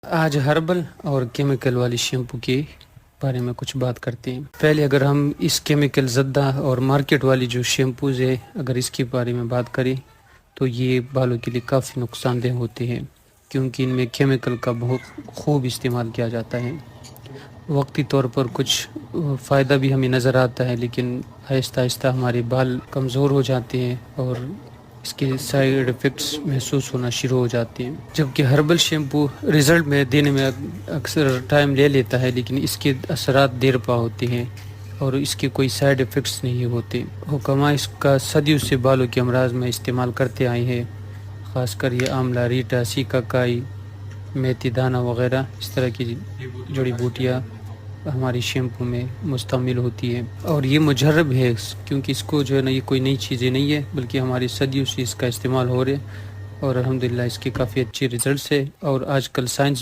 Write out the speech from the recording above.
آج ہربل اور کیمیکل والی شیمپو کے بارے میں کچھ بات کرتے ہیں۔ پہلے اگر ہم اس کیمیکل زدہ اور مارکیٹ والی جو شیمپوز ہے اگر اس کے بارے میں بات کریں تو یہ بالوں کے لیے کافی نقصان دہ ہوتے ہیں، کیونکہ ان میں کیمیکل کا بہت خوب استعمال کیا جاتا ہے۔ وقتی طور پر کچھ فائدہ بھی ہمیں نظر آتا ہے، لیکن آہستہ آہستہ ہمارے بال کمزور ہو جاتے ہیں اور اس کے سائیڈ ایفیکٹس محسوس ہونا شروع ہو جاتے ہیں۔ جبکہ ہربل شیمپو رزلٹ میں دینے میں اکثر ٹائم لے لیتا ہے، لیکن اس کے اثرات دیر پا ہوتے ہیں اور اس کے کوئی سائیڈ ایفیکٹس نہیں ہوتے۔ حکماء اس کا صدیوں سے بالوں کے امراض میں استعمال کرتے آئے ہیں، خاص کر یہ آملہ، ریٹا، سیکاکائی، میتھی دانہ وغیرہ اس طرح کی جڑی بوٹیاں ہماری شیمپو میں مستعمل ہوتی ہے، اور یہ مجرب ہے کیونکہ اس کو جو ہے نا یہ کوئی نئی چیزیں نہیں ہے، بلکہ ہماری صدیوں سے اس کا استعمال ہو رہے اور الحمدللہ اس کے کافی اچھے ریزلٹس ہے، اور آج کل سائنس